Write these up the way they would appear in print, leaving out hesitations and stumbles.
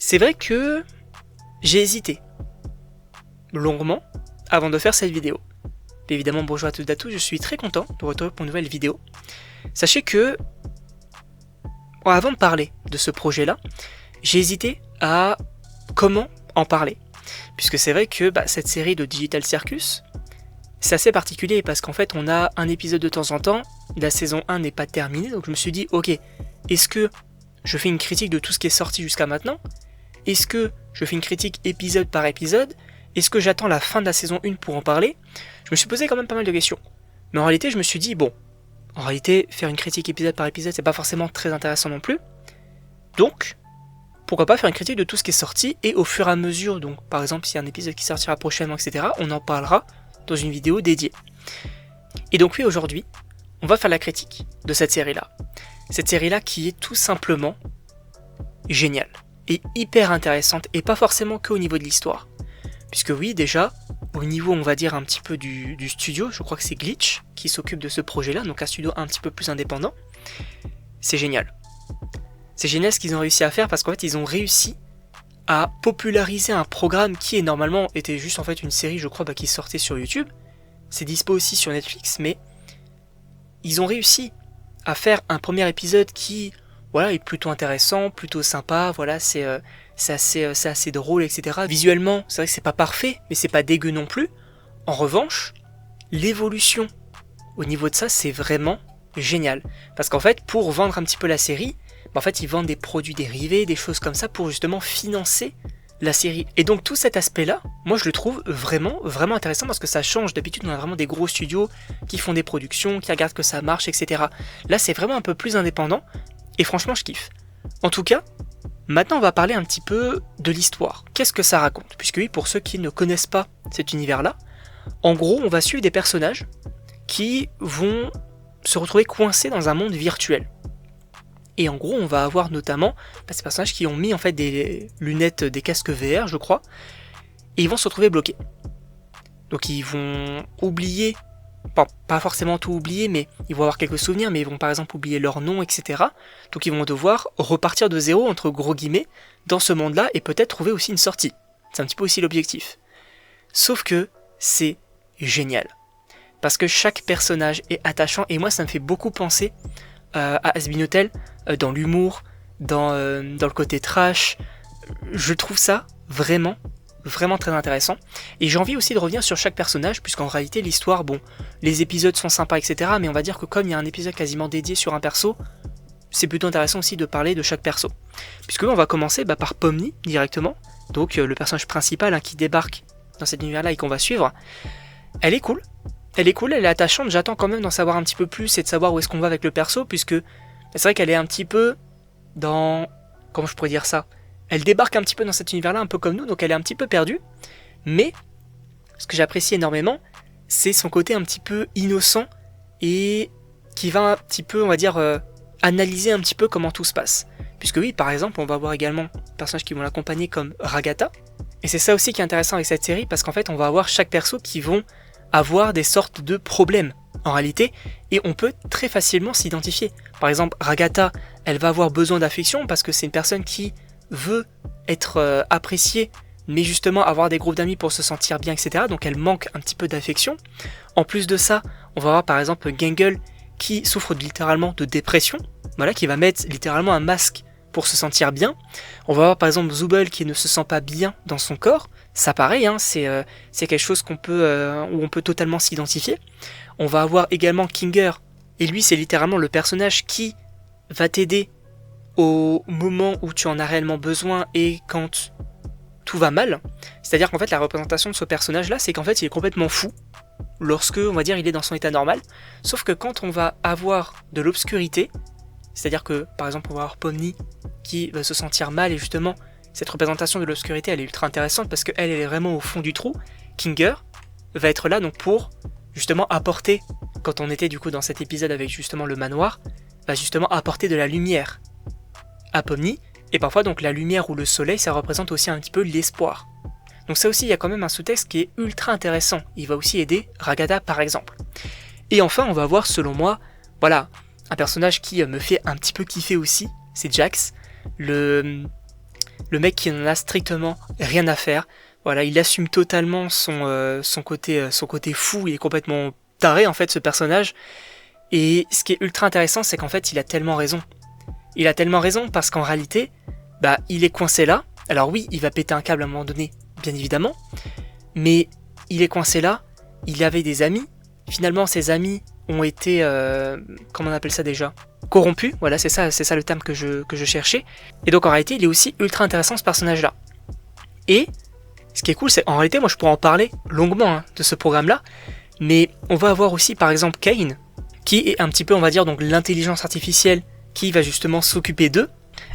c'est vrai que j'ai hésité longuement avant de faire cette vidéo. Mais évidemment, bonjour à toutes et à tous, je suis très content de retrouver pour une nouvelle vidéo. Sachez que, avant de parler de ce projet-là, j'ai hésité à comment en parler. Puisque c'est vrai que cette série de Digital Circus, c'est assez particulier parce qu'en fait on a un épisode de temps en temps, la saison 1 n'est pas terminée, donc je me suis dit ok, est-ce que je fais une critique de tout ce qui est sorti jusqu'à maintenant? Est-ce que je fais une critique épisode par épisode? Est-ce que j'attends la fin de la saison 1 pour en parler? Je me suis posé quand même pas mal de questions. Mais en réalité je me suis dit bon, en réalité faire une critique épisode par épisode c'est pas forcément très intéressant non plus. Donc, pourquoi pas faire une critique de tout ce qui est sorti et au fur et à mesure, donc par exemple s'il y a un épisode qui sortira prochainement, etc., on en parlera dans une vidéo dédiée. Et donc oui, aujourd'hui, on va faire la critique de cette série-là. Cette série-là qui est tout simplement géniale et hyper intéressante, et pas forcément que au niveau de l'histoire. Puisque oui, déjà, au niveau, on va dire, un petit peu du studio, je crois que c'est Glitch qui s'occupe de ce projet-là, donc un studio un petit peu plus indépendant, c'est génial. C'est génial ce qu'ils ont réussi à faire, parce qu'en fait, ils ont réussi à populariser un programme qui est normalement était juste en fait une série, je crois, qui sortait sur YouTube. C'est dispo aussi sur Netflix, mais ils ont réussi à faire un premier épisode qui, voilà, est plutôt intéressant, plutôt sympa. Voilà, c'est assez drôle, etc. Visuellement, c'est vrai que c'est pas parfait, mais c'est pas dégueu non plus. En revanche, l'évolution au niveau de ça, c'est vraiment génial, parce qu'en fait, pour vendre un petit peu la série, en fait, ils vendent des produits dérivés, des choses comme ça pour justement financer la série. Et donc tout cet aspect-là, moi je le trouve vraiment, vraiment intéressant parce que ça change. D'habitude, on a vraiment des gros studios qui font des productions, qui regardent que ça marche, etc. Là, c'est vraiment un peu plus indépendant et franchement, je kiffe. En tout cas, maintenant, on va parler un petit peu de l'histoire. Qu'est-ce que ça raconte? Puisque oui, pour ceux qui ne connaissent pas cet univers-là, en gros, on va suivre des personnages qui vont se retrouver coincés dans un monde virtuel. Et en gros, on va avoir notamment ces personnages qui ont mis en fait des lunettes, des casques VR, je crois, et ils vont se retrouver bloqués. Donc ils vont oublier, pas forcément tout oublier, mais ils vont avoir quelques souvenirs, mais ils vont par exemple oublier leur nom, etc. Donc ils vont devoir repartir de zéro, entre gros guillemets, dans ce monde-là, et peut-être trouver aussi une sortie. C'est un petit peu aussi l'objectif. Sauf que c'est génial. Parce que chaque personnage est attachant, et moi ça me fait beaucoup penser à Hazbin Hotel, dans l'humour, dans le côté trash. Je trouve ça vraiment, vraiment très intéressant. Et j'ai envie aussi de revenir sur chaque personnage, puisqu'en réalité l'histoire, bon, les épisodes sont sympas, etc. Mais on va dire que comme il y a un épisode quasiment dédié sur un perso, c'est plutôt intéressant aussi de parler de chaque perso. Puisque on va commencer par Pomni directement, donc le personnage principal qui débarque dans cet univers-là et qu'on va suivre. Elle est cool. Elle est attachante, j'attends quand même d'en savoir un petit peu plus et de savoir où est-ce qu'on va avec le perso, puisque c'est vrai qu'elle est un petit peu dans... Comment je pourrais dire ça? Elle débarque un petit peu dans cet univers-là, un peu comme nous, donc elle est un petit peu perdue, mais ce que j'apprécie énormément, c'est son côté un petit peu innocent et qui va un petit peu, on va dire, analyser un petit peu comment tout se passe. Puisque oui, par exemple, on va voir également des personnages qui vont l'accompagner comme Ragatha, et c'est ça aussi qui est intéressant avec cette série, parce qu'en fait, on va avoir chaque perso qui vont avoir des sortes de problèmes en réalité, et on peut très facilement s'identifier. Par exemple, Ragatha, elle va avoir besoin d'affection parce que c'est une personne qui veut être appréciée, mais justement avoir des groupes d'amis pour se sentir bien, etc. Donc elle manque un petit peu d'affection. En plus de ça, on va avoir par exemple Gangle qui souffre littéralement de dépression, voilà, qui va mettre littéralement un masque pour se sentir bien. On va avoir par exemple Zooble qui ne se sent pas bien dans son corps. Ça pareil, c'est quelque chose où on peut totalement s'identifier. On va avoir également Kinger, et lui c'est littéralement le personnage qui va t'aider au moment où tu en as réellement besoin et quand tout va mal. C'est-à-dire qu'en fait la représentation de ce personnage-là, c'est qu'en fait il est complètement fou lorsque, on va dire, il est dans son état normal. Sauf que quand on va avoir de l'obscurité, c'est-à-dire que par exemple on va avoir Pomni qui va se sentir mal, et justement cette représentation de l'obscurité elle est ultra intéressante parce qu'elle est vraiment au fond du trou. Kinger va être là donc pour justement apporter, quand on était du coup dans cet épisode avec justement le manoir, va justement apporter de la lumière à Pomni, et parfois donc la lumière ou le soleil ça représente aussi un petit peu l'espoir. Donc ça aussi il y a quand même un sous-texte qui est ultra intéressant, il va aussi aider Ragatha par exemple. Et enfin on va voir selon moi, voilà, un personnage qui me fait un petit peu kiffer aussi, c'est Jax, le le mec qui n'en a strictement rien à faire. Voilà, il assume totalement son côté fou, il est complètement taré en fait ce personnage. Et ce qui est ultra intéressant, c'est qu'en fait il a tellement raison. Il a tellement raison parce qu'en réalité, il est coincé là. Alors oui, il va péter un câble à un moment donné, bien évidemment, mais il est coincé là, il avait des amis, finalement ses amis ont été, comment on appelle ça déjà, corrompus, voilà c'est ça le terme que je cherchais, et donc en réalité il est aussi ultra intéressant ce personnage là. Et ce qui est cool, c'est en réalité moi je pourrais en parler longuement de ce programme là, mais on va avoir aussi par exemple Kane, qui est un petit peu on va dire donc l'intelligence artificielle qui va justement s'occuper d'eux,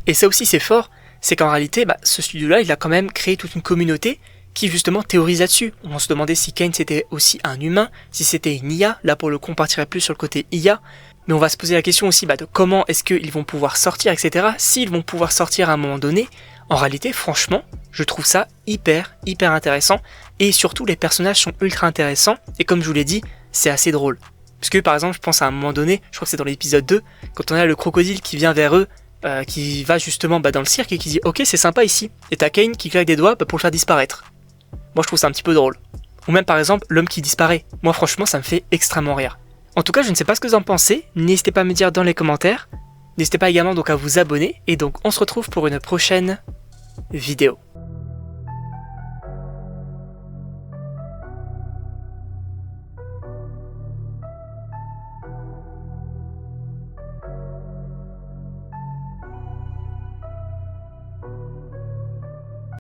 et ça aussi c'est fort, c'est qu'en réalité, ce studio-là, il a quand même créé toute une communauté qui justement théorise là-dessus. On se demandait si Kane c'était aussi un humain, si c'était une IA, là pour le coup on partirait plus sur le côté IA, mais on va se poser la question aussi de comment est-ce qu'ils vont pouvoir sortir, etc. S'ils vont pouvoir sortir à un moment donné, en réalité, franchement, je trouve ça hyper intéressant, et surtout les personnages sont ultra intéressants, et comme je vous l'ai dit, c'est assez drôle. Parce que par exemple, je pense à un moment donné, je crois que c'est dans l'épisode 2, quand on a le crocodile qui vient vers eux, qui va justement dans le cirque et qui dit « Ok, c'est sympa ici », et t'as Kane qui claque des doigts pour le faire disparaître. Moi je trouve ça un petit peu drôle. Ou même par exemple l'homme qui disparaît. Moi franchement ça me fait extrêmement rire. En tout cas je ne sais pas ce que vous en pensez, n'hésitez pas à me dire dans les commentaires. N'hésitez pas également donc à vous abonner, et donc on se retrouve pour une prochaine vidéo.